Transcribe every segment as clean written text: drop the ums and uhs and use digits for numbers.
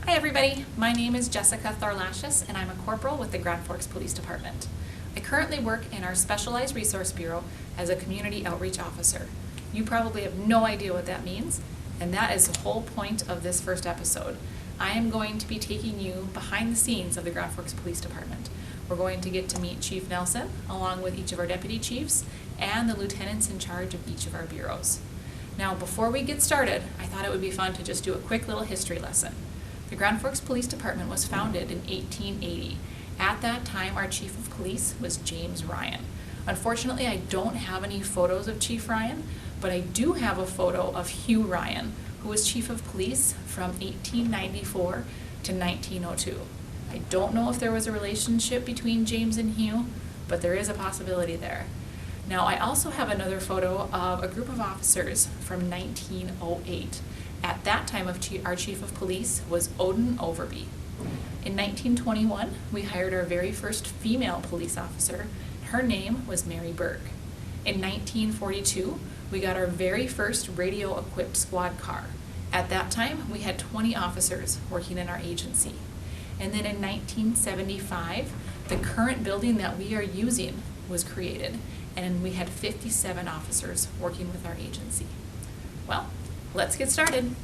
Hi everybody, my name is Jessica Thorlashis and I'm a corporal with the Grand Forks Police Department. I currently work in our Specialized Resource Bureau as a community outreach officer. You probably have no idea what that means, and that is the whole point of this first episode. I am going to be taking you behind the scenes of the Grand Forks Police Department. We're going to get to meet Chief Nelson, along with each of our deputy chiefs, and the lieutenants in charge of each of our bureaus. Now, before we get started, I thought it would be fun to just do a quick little history lesson. The Grand Forks Police Department was founded in 1880. At that time, our chief of police was James Ryan. Unfortunately, I don't have any photos of Chief Ryan, but I do have a photo of Hugh Ryan, who was chief of police from 1894 to 1902. I don't know if there was a relationship between James and Hugh, but there is a possibility there. Now, I also have another photo of a group of officers from 1908. At that time, our chief of police was Odin Overby. In 1921, we hired our very first female police officer. Her name was Mary Burke. In 1942, we got our very first radio-equipped squad car. At that time, we had 20 officers working in our agency. And then in 1975, the current building that we are using was created, and we had 57 officers working with our agency. Well, let's get started.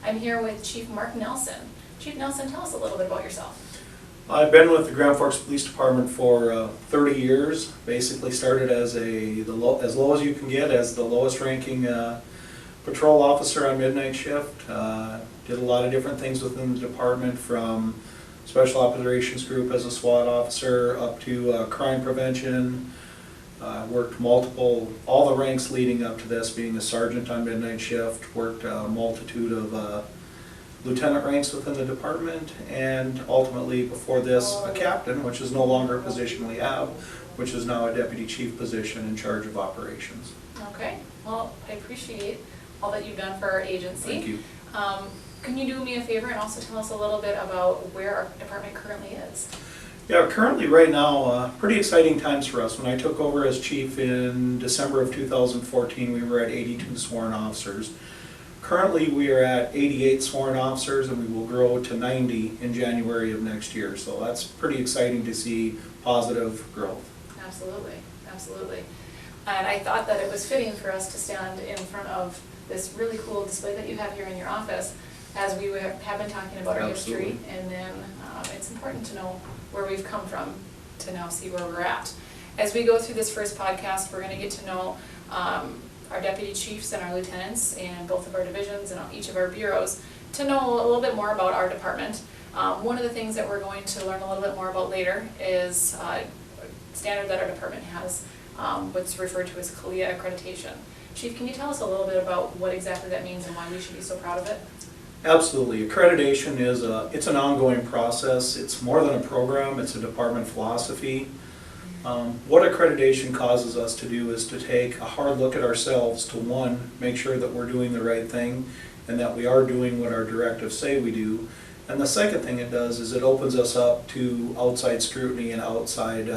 I'm here with Chief Mark Nelson. Chief Nelson, tell us a little bit about yourself. I've been with the Grand Forks Police Department for 30 years. Basically started as as low as you can get, as the lowest ranking patrol officer on midnight shift. Did a lot of different things within the department, from Special Operations Group as a SWAT officer up to crime prevention. Worked all the ranks leading up to this, being a sergeant on midnight shift. Worked a multitude of lieutenant ranks within the department, and ultimately before this a captain, which is no longer a position we have, which is now a deputy chief position in charge of operations. Okay, well, I appreciate all that you've done for our agency. Thank you. Can you do me a favor and also tell us a little bit about where our department currently is? Yeah, currently right now, pretty exciting times for us. When I took over as chief in December of 2014, we were at 82 sworn officers. Currently we are at 88 sworn officers, and we will grow to 90 in January of next year. So that's pretty exciting to see positive growth. Absolutely, absolutely. And I thought that it was fitting for us to stand in front of this really cool display that you have here in your office, as we have been talking about our Absolutely. history, and then it's important to know where we've come from to now see where we're at. As we go through this first podcast, we're going to get to know our deputy chiefs and our lieutenants in both of our divisions and each of our bureaus, to know a little bit more about our department. One of the things that we're going to learn a little bit more about later is a standard that our department has, what's referred to as CALIA accreditation. Chief, can you tell us a little bit about what exactly that means and why we should be so proud of it? Absolutely. Accreditation is it's an ongoing process. It's more than a program, it's a department philosophy. What accreditation causes us to do is to take a hard look at ourselves to, one, make sure that we're doing the right thing and that we are doing what our directives say we do. And the second thing it does is it opens us up to outside scrutiny and outside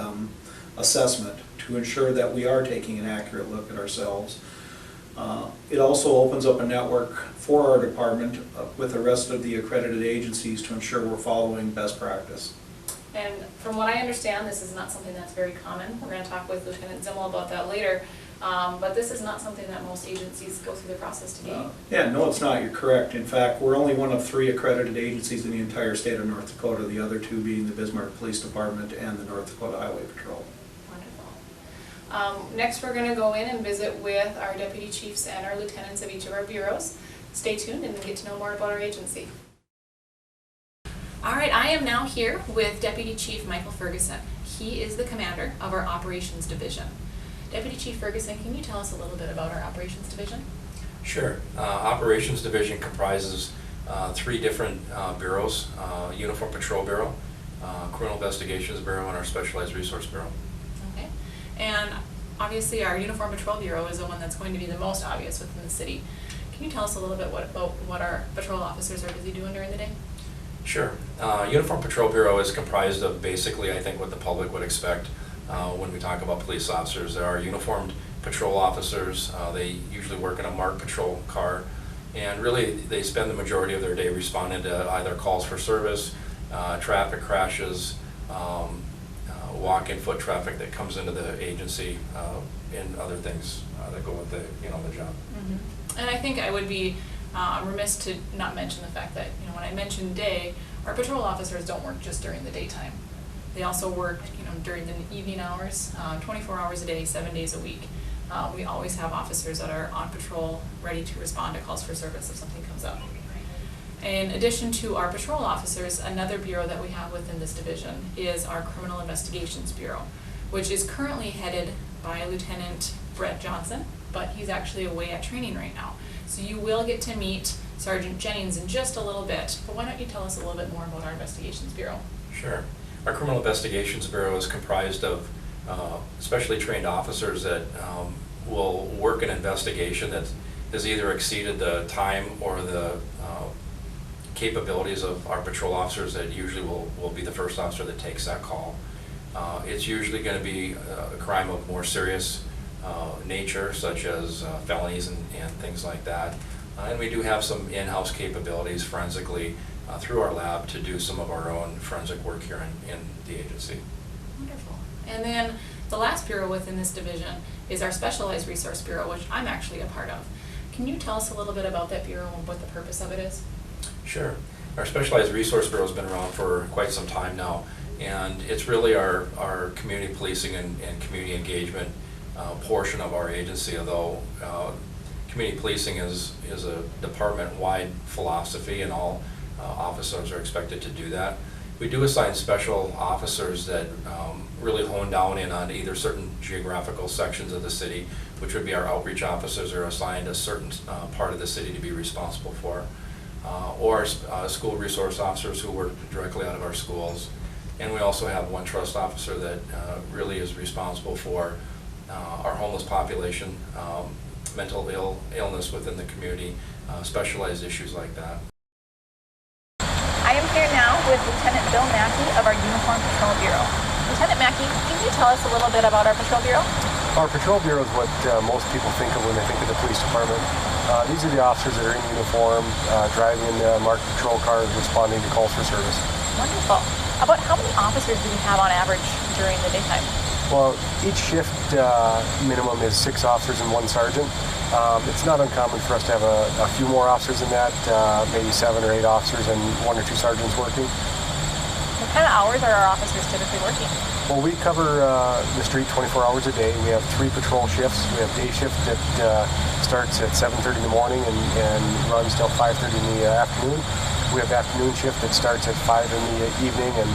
assessment to ensure that we are taking an accurate look at ourselves. It also opens up a network for our department with the rest of the accredited agencies to ensure we're following best practice. And from what I understand, this is not something that's very common. We're going to talk with Lieutenant Zimmel about that later. But this is not something that most agencies go through the process to gain. Yeah, no, it's not. You're correct. In fact, we're only one of 3 accredited agencies in the entire state of North Dakota, the other 2 being the Bismarck Police Department and the North Dakota Highway Patrol. Wonderful. Next, we're going to go in and visit with our deputy chiefs and our lieutenants of each of our bureaus. Stay tuned and get to know more about our agency. All right, I am now here with Deputy Chief Michael Ferguson. He is the commander of our Operations Division. Deputy Chief Ferguson, can you tell us a little bit about our Operations Division? Sure. Operations Division comprises 3 different bureaus: Uniform Patrol Bureau, Criminal Investigations Bureau, and our Specialized Resource Bureau. Okay. And obviously our Uniform Patrol Bureau is the one that's going to be the most obvious within the city. Can you tell us a little bit about what our patrol officers are busy doing during the day? Sure. Uniform Patrol Bureau is comprised of basically, I think, what the public would expect when we talk about police officers. There are uniformed patrol officers. They usually work in a marked patrol car, And really, they spend the majority of their day responding to either calls for service, traffic crashes, walk-in foot traffic that comes into the agency, and other things that go with the job. Mm-hmm. And I think I would be remiss to not mention the fact that, when I mention day, our patrol officers don't work just during the daytime. They also work, during the evening hours, 24 hours a day, 7 days a week. We always have officers that are on patrol, ready to respond to calls for service if something comes up. In addition to our patrol officers, another bureau that we have within this division is our Criminal Investigations Bureau, which is currently headed by Lieutenant Brett Johnson, but he's actually away at training right now. So you will get to meet Sergeant Jennings in just a little bit, but why don't you tell us a little bit more about our Investigations Bureau? Sure. Our Criminal Investigations Bureau is comprised of specially trained officers that will work an investigation that has either exceeded the time or the capabilities of our patrol officers that usually will be the first officer that takes that call. It's usually going to be a crime of more serious nature, such as felonies and things like that. And we do have some in-house capabilities forensically through our lab to do some of our own forensic work here in the agency. Wonderful. And then the last bureau within this division is our Specialized Resource Bureau, which I'm actually a part of. Can you tell us a little bit about that bureau and what the purpose of it is? Sure. Our Specialized Resource Bureau has been around for quite some time now, and it's really our community policing and community engagement portion of our agency, although community policing is a department-wide philosophy, and all officers are expected to do that. We do assign special officers that really hone down in on either certain geographical sections of the city, which would be our outreach officers are assigned a certain part of the city to be responsible for, or school resource officers who work directly out of our schools. And we also have one trust officer that really is responsible for our homeless population, mental illness within the community, specialized issues like that. I am here now with Lieutenant Bill Mackey of our Uniform Patrol Bureau. Lieutenant Mackey, can you tell us a little bit about our Patrol Bureau? Our Patrol Bureau is what most people think of when they think of the police department. These are the officers that are in uniform, driving marked patrol cars, responding to calls for service. Wonderful. About how many officers do we have on average during the daytime? Well, each shift minimum is 6 officers and 1 sergeant. It's not uncommon for us to have a few more officers than that, maybe 7 or 8 officers and 1 or 2 sergeants working. What kind of hours are our officers typically working? Well, we cover the street 24 hours a day. We have 3 patrol shifts. We have day shift that starts at 7:30 in the morning and runs till 5:30 in the afternoon. We have afternoon shift that starts at 5 in the evening and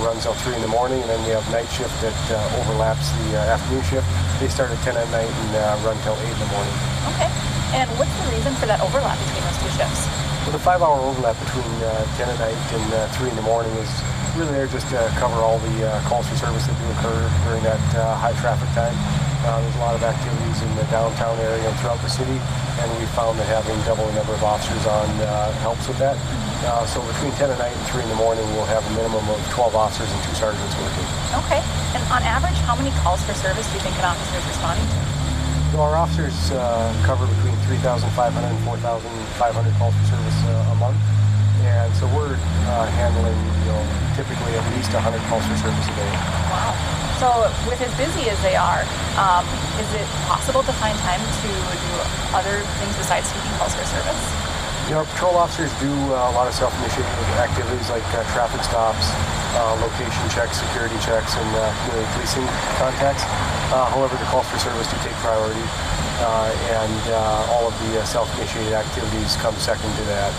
runs till 3 in the morning. And then we have night shift that overlaps the afternoon shift. They start at 10 at night and run till 8 in the morning. Okay. And what's the reason for that overlap between those 2 shifts? Well, the 5-hour overlap between 10 at night and 3 in the morning is really there just to cover all the calls for service that do occur during that high traffic time. There's a lot of activities in the downtown area and throughout the city, and we found that having double the number of officers on helps with that. So between 10 at night and 3 in the morning, we'll have a minimum of 12 officers and 2 sergeants working. Okay. And on average, how many calls for service do you think an officer is responding to? So our officers cover between 3,500 and 4,500 calls for service a month. And so we're handling, typically at least 100 calls for service a day. Wow. So with as busy as they are, is it possible to find time to do other things besides taking calls for service? Our patrol officers do a lot of self-initiated activities like traffic stops, location checks, security checks, and community policing contacts. However, the calls for service do take priority, and all of the self-initiated activities come second to that.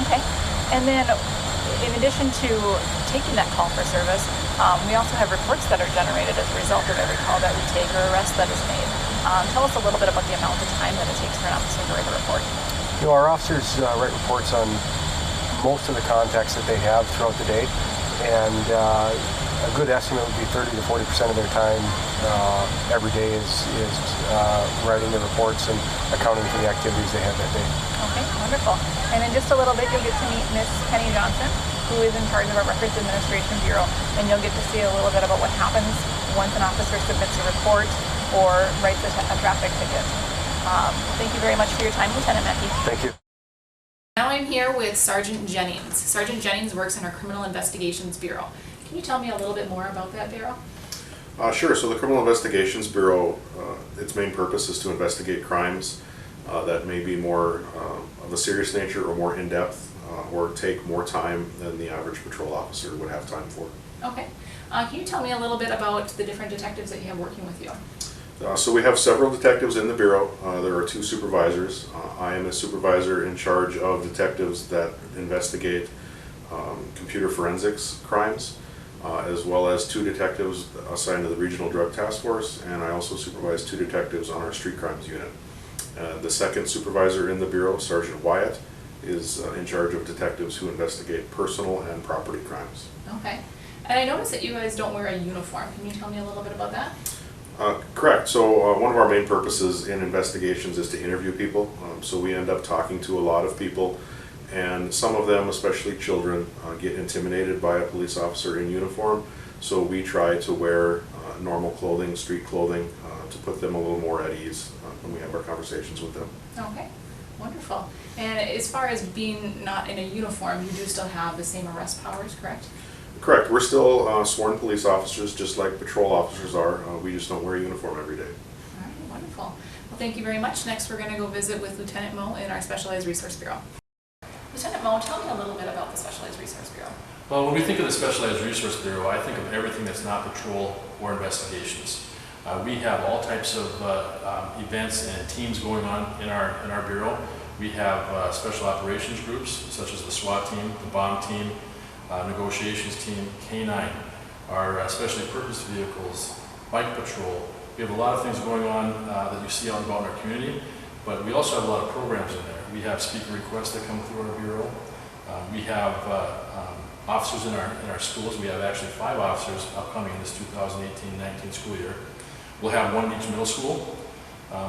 Okay. And then, in addition to taking that call for service, we also have reports that are generated as a result of every call that we take or arrest that is made. Tell us a little bit about the amount of time that it takes for an officer to write a report. Our officers write reports on most of the contacts that they have throughout the day, and a good estimate would be 30 to 40% of their time every day is writing the reports and accounting for the activities they have that day. Okay, wonderful. And in just a little bit, you'll get to meet Miss Penny Johnson, who is in charge of our Records Administration Bureau, and you'll get to see a little bit about what happens once an officer submits a report or writes a traffic ticket. Thank you very much for your time, Lieutenant Mackey. Thank you. Now I'm here with Sergeant Jennings. Sergeant Jennings works in our Criminal Investigations Bureau. Can you tell me a little bit more about that bureau? Sure. So the Criminal Investigations Bureau, its main purpose is to investigate crimes that may be more of a serious nature or more in-depth or take more time than the average patrol officer would have time for. Okay. Can you tell me a little bit about the different detectives that you have working with you? So we have several detectives in the Bureau. There are 2 supervisors. I am a supervisor in charge of detectives that investigate computer forensics crimes, as well as 2 detectives assigned to the Regional Drug Task Force, and I also supervise 2 detectives on our street crimes unit. The second supervisor in the Bureau, Sergeant Wyatt, is in charge of detectives who investigate personal and property crimes. Okay. And I noticed that you guys don't wear a uniform. Can you tell me a little bit about that? Correct. So one of our main purposes in investigations is to interview people. So we end up talking to a lot of people, and some of them, especially children, get intimidated by a police officer in uniform. So we try to wear normal clothing, street clothing, to put them a little more at ease when we have our conversations with them. Okay. Wonderful. And as far as being not in a uniform, you do still have the same arrest powers, correct? Correct. We're still sworn police officers, just like patrol officers are. We just don't wear a uniform every day. All right, wonderful. Well, thank you very much. Next, we're going to go visit with Lieutenant Moe in our Specialized Resource Bureau. Lieutenant Moe, tell me a little bit about the Specialized Resource Bureau. Well, when we think of the Specialized Resource Bureau, I think of everything that's not patrol or investigations. We have all types of events and teams going on in our bureau. We have special operations groups, such as the SWAT team, the bomb team, negotiations team, K-9, our specially purposed vehicles, bike patrol. We have a lot of things going on that you see out and about in our community, but we also have a lot of programs in there. We have speaker requests that come through our bureau. We have officers in our schools. We have actually 5 officers upcoming in this 2018-19 school year. We'll have 1 in each middle school,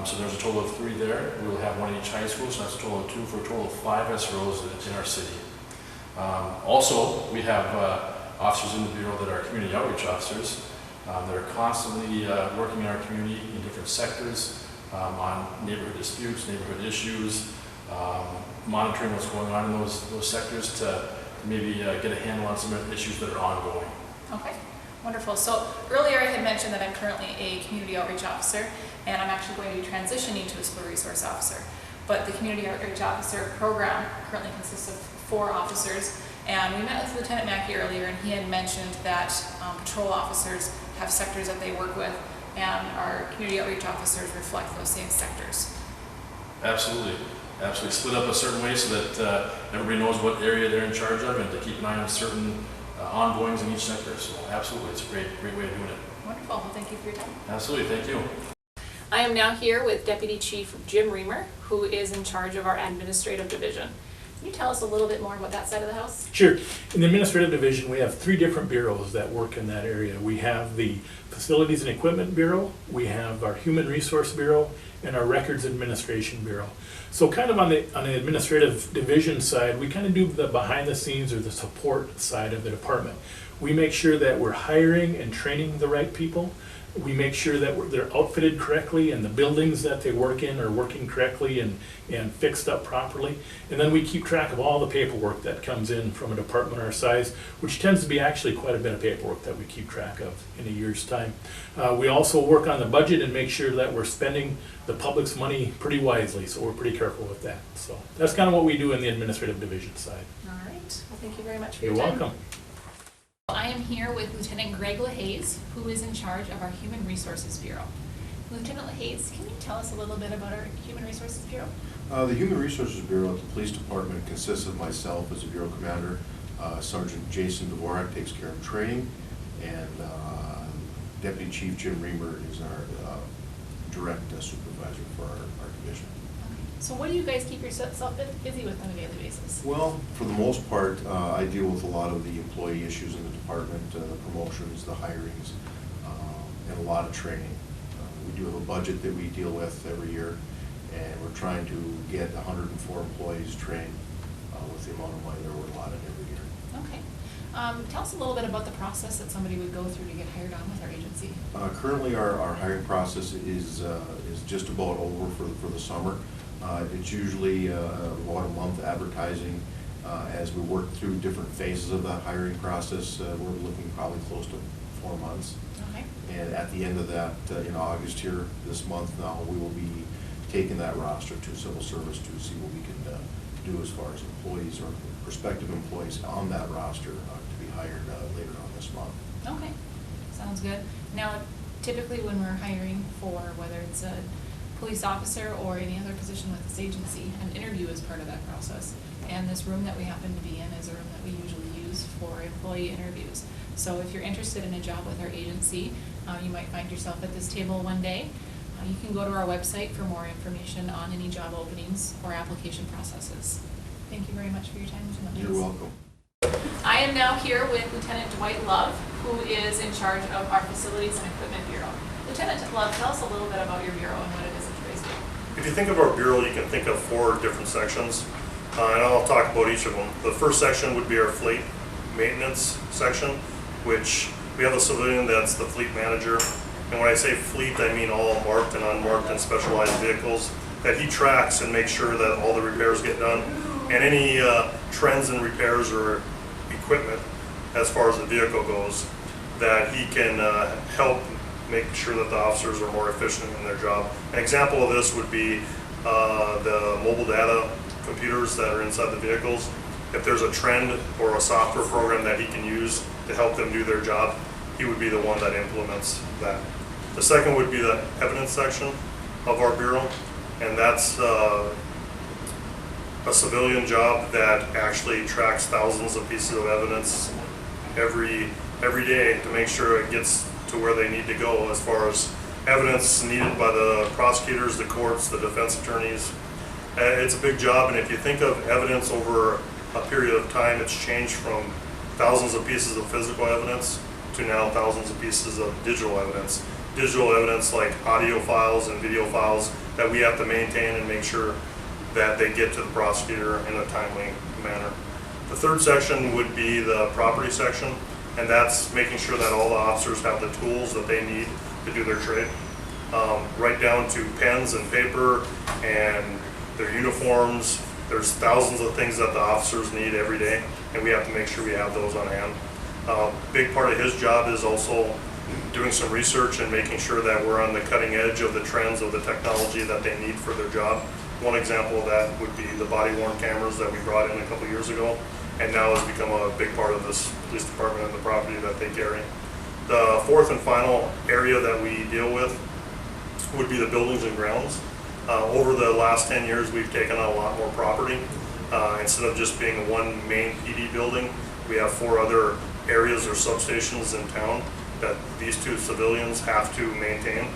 so there's a total of 3 there. We'll have 1 in each high school, so that's a total of 2 for a total of 5 SROs in our city. Also, we have officers in the Bureau that are community outreach officers that are constantly working in our community in different sectors on neighborhood disputes, neighborhood issues, monitoring what's going on in those sectors to maybe get a handle on some of the issues that are ongoing. Okay, wonderful. So earlier I had mentioned that I'm currently a community outreach officer, and I'm actually going to be transitioning to a school resource officer. But the community outreach officer program currently consists of 4 officers, and we met with Lieutenant Mackey earlier, and he had mentioned that patrol officers have sectors that they work with, and our community outreach officers reflect those same sectors. Absolutely. Absolutely. Split up a certain way so that everybody knows what area they're in charge of and to keep an eye on certain ongoings in each sector. So absolutely, it's a great way of doing it. Wonderful. Well, thank you for your time. Absolutely. Thank you. I am now here with Deputy Chief Jim Reamer, who is in charge of our administrative division. Can you tell us a little bit more about that side of the house? Sure. In the administrative division, we have 3 different bureaus that work in that area. We have the Facilities and Equipment Bureau, we have our Human Resource Bureau, and our Records Administration Bureau. So kind of on the administrative division side, we kind of do the behind the scenes or the support side of the department. We make sure that we're hiring and training the right people. We make sure that they're outfitted correctly and the buildings that they work in are working correctly and fixed up properly. And then we keep track of all the paperwork that comes in from a department our size, which tends to be actually quite a bit of paperwork that we keep track of in a year's time. We also work on the budget and make sure that we're spending the public's money pretty wisely, so we're pretty careful with that. So that's kind of what we do in the administrative division side. All right. Well, thank you very much for You're your time. welcome. I am here with Lieutenant Greg LaHaze, who is in charge of our Human Resources Bureau. Lieutenant LaHaze, can you tell us a little bit about our Human Resources Bureau? The Human Resources Bureau at the Police Department consists of myself as a bureau commander. Sergeant Jason Dvorak takes care of training, and Deputy Chief Jim Reamer is our direct supervisor for our division. So what do you guys keep yourself busy with on a daily basis? Well, for the most part, I deal with a lot of the employee issues in the department, the promotions, the hirings, and a lot of training. We do have a budget that we deal with every year, and we're trying to get 104 employees trained with the amount of money that we're allotted every year. Okay. Tell us a little bit about the process that somebody would go through to get hired on with our agency. Currently, our hiring process is just about over for the summer. It's usually about a month advertising. As we work through different phases of that hiring process, we're looking probably close to 4 months. Okay. And at the end of that, in August here, this month now, we will be taking that roster to civil service to see what we can do as far as employees or prospective employees on that roster to be hired later on this month. Okay, sounds good. Now, typically when we're hiring for whether it's a police officer or any other position with this agency, an interview is part of that process. And this room that we happen to be in is a room that we usually use for employee interviews. So if you're interested in a job with our agency, you might find yourself at this table one day. You can go to our website for more information on any job openings or application processes. Thank you very much for your time tonight. You're welcome. I am now here with Lieutenant Dwight Love, who is in charge of our Facilities and Equipment Bureau. Lieutenant Love, tell us a little bit about your bureau and what it is that you guys do. If you think of our bureau, you can think of 4 different sections, and I'll talk about each of them. The first section would be our fleet maintenance section, which we have a civilian that's the fleet manager. And when I say fleet, I mean all marked and unmarked and specialized vehicles that he tracks and makes sure that all the repairs get done. And any trends in repairs or equipment as far as the vehicle goes, that he can help make sure that the officers are more efficient in their job. An example of this would be the mobile data computers that are inside the vehicles. If there's a trend or a software program that he can use to help them do their job, he would be the one that implements that. The second would be the evidence section of our bureau, and that's a civilian job that actually tracks thousands of pieces of evidence every day to make sure it gets to where they need to go as far as evidence needed by the prosecutors, the courts, the defense attorneys. It's a big job, and if you think of evidence over a period of time, it's changed from thousands of pieces of physical evidence to now thousands of pieces of digital evidence. Digital evidence like audio files and video files that we have to maintain and make sure that they get to the prosecutor in a timely manner. The third section would be the property section, and that's making sure that all the officers have the tools that they need to do their trade, right down to pens and paper and their uniforms. There's thousands of things that the officers need every day, and we have to make sure we have those on hand. Big part of his job is also doing some research and making sure that we're on the cutting edge of the trends of the technology that they need for their job. One example of that would be the body-worn cameras that we brought in a couple years ago, and now has become a big part of this police department and the property that they carry. The fourth and final area that we deal with would be the buildings and grounds. Over the last 10 years, we've taken on a lot more property. Instead of just being one main PD building, we have 4 other areas or substations in town that these 2 civilians have to maintain.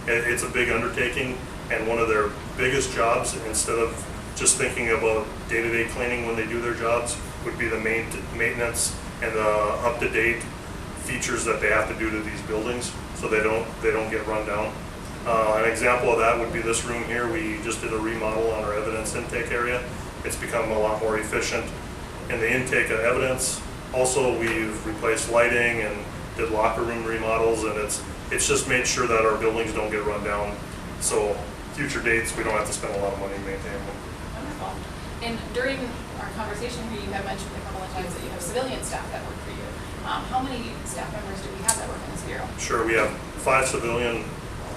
It's a big undertaking, and one of their biggest jobs, instead of just thinking about day-to-day cleaning when they do their jobs, would be the maintenance and the up-to-date features that they have to do to these buildings so they don't get run down. An example of that would be this room here. We just did a remodel on our evidence intake area. It's become a lot more efficient in the intake of evidence. Also, we've replaced lighting and did locker room remodels, and it's just made sure that our buildings don't get run down. So future dates, we don't have to spend a lot of money maintaining them. Wonderful. And during our conversation here, you have mentioned a couple of times that you have civilian staff that work for you. How many staff members do we have that work in this bureau? Sure, we have 5 civilian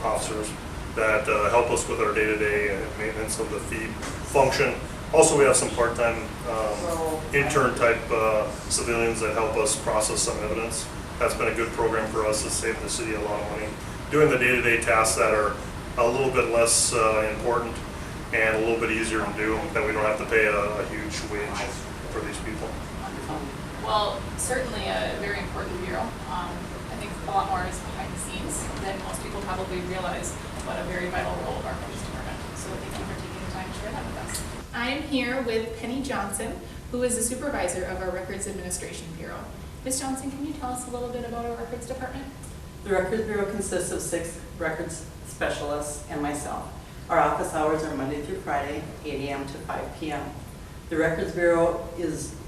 officers that help us with our day-to-day maintenance of the feed function. Also, we have some part-time intern-type civilians that help us process some evidence. That's been a good program for us. It's saved the city a lot of money. Doing the day-to-day tasks that are a little bit less important and a little bit easier to do, that we don't have to pay a huge wage for these people. Wonderful. Well, certainly a very important bureau. I think a lot more is behind the scenes than most people probably realize, but a very vital role of our police department. So thank you for taking the time to share that with us. I am here with Penny Johnson, who is the supervisor of our Records Administration Bureau. Ms. Johnson, can you tell us a little bit about our Records Department? The Records Bureau consists of 6 records specialists and myself. Our office hours are Monday through Friday, 8 a.m. to 5 p.m. The Records Bureau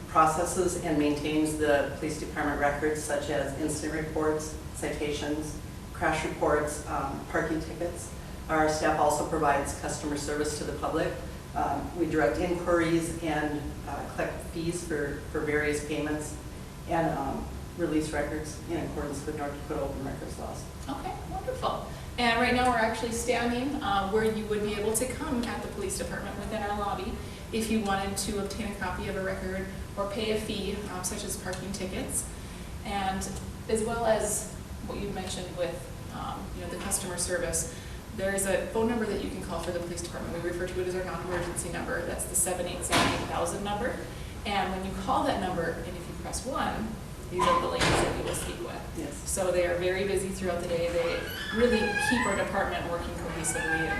processes and maintains the police department records such as incident reports, citations, crash reports, parking tickets. Our staff also provides customer service to the public We direct inquiries and collect fees for various payments and release records in accordance with North Dakota Open Records laws. Okay, wonderful. And right now we're actually standing where you would be able to come at the police department within our lobby if you wanted to obtain a copy of a record or pay a fee, such as parking tickets. And as well as what you mentioned with the customer service, there is a phone number that you can call for the police department. We refer to it as our non-emergency number. That's the 787-8000 number. And when you call that number, and if you press 1, these are the ladies that you will speak with. Yes. So they are very busy throughout the day. They really keep our department working cohesively, and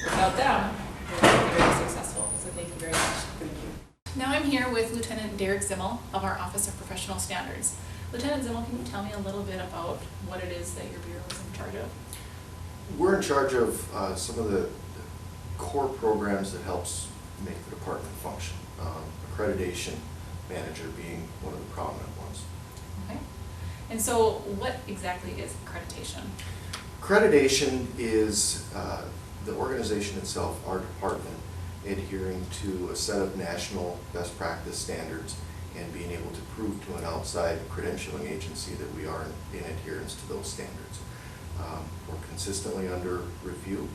without them, we're not very successful. So thank you very much. Thank you. Now I'm here with Lieutenant Derek Zimmel of our Office of Professional Standards. Lieutenant Zimmel, can you tell me a little bit about what it is that your bureau is in charge of? We're in charge of some of the core programs that helps make the department function. Accreditation manager being one of the prominent ones. Okay. And so what exactly is accreditation? Accreditation is the organization itself, our department, adhering to a set of national best practice standards and being able to prove to an outside credentialing agency that we are in adherence to those standards. We're consistently under review.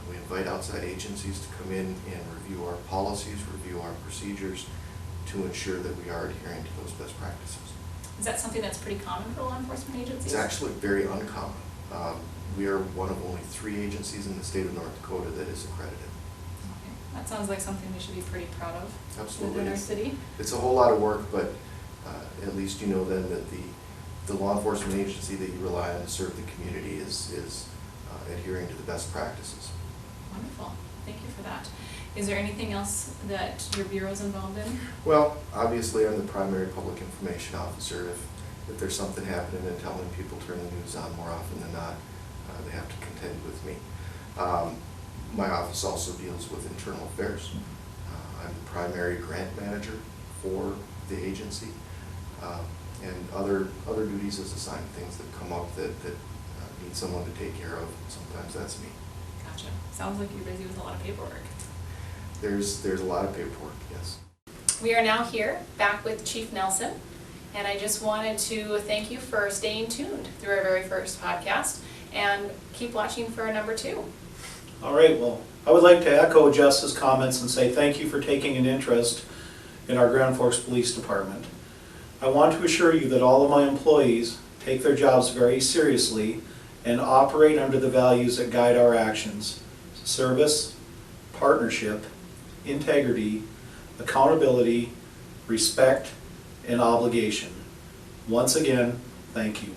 We invite outside agencies to come in and review our policies, review our procedures to ensure that we are adhering to those best practices. Is that something that's pretty common for law enforcement agencies? It's actually very uncommon. We are one of only 3 agencies in the state of North Dakota that is accredited. Okay. That sounds like something we should be pretty proud of. Absolutely. Within our city. It's a whole lot of work, but at least you know then that the law enforcement agency that you rely on to serve the community is adhering to the best practices. Wonderful. Thank you for that. Is there anything else that your bureau is involved in? Well, obviously I'm the primary public information officer. If there's something happening in town and people turn the news on more often than not, they have to contend with me. My office also deals with internal affairs. I'm the primary grant manager for the agency, and other duties as assigned, things that come up that need someone to take care of. Sometimes that's me. Gotcha. Sounds like you're busy with a lot of paperwork. There's a lot of paperwork, yes. We are now here, back with Chief Nelson, and I just wanted to thank you for staying tuned through our very first podcast, and keep watching for our number 2. All right, well, I would like to echo Jess's comments and say thank you for taking an interest in our Grand Forks Police Department. I want to assure you that all of my employees take their jobs very seriously and operate under the values that guide our actions: service, partnership, integrity, accountability, respect, and obligation. Once again, thank you.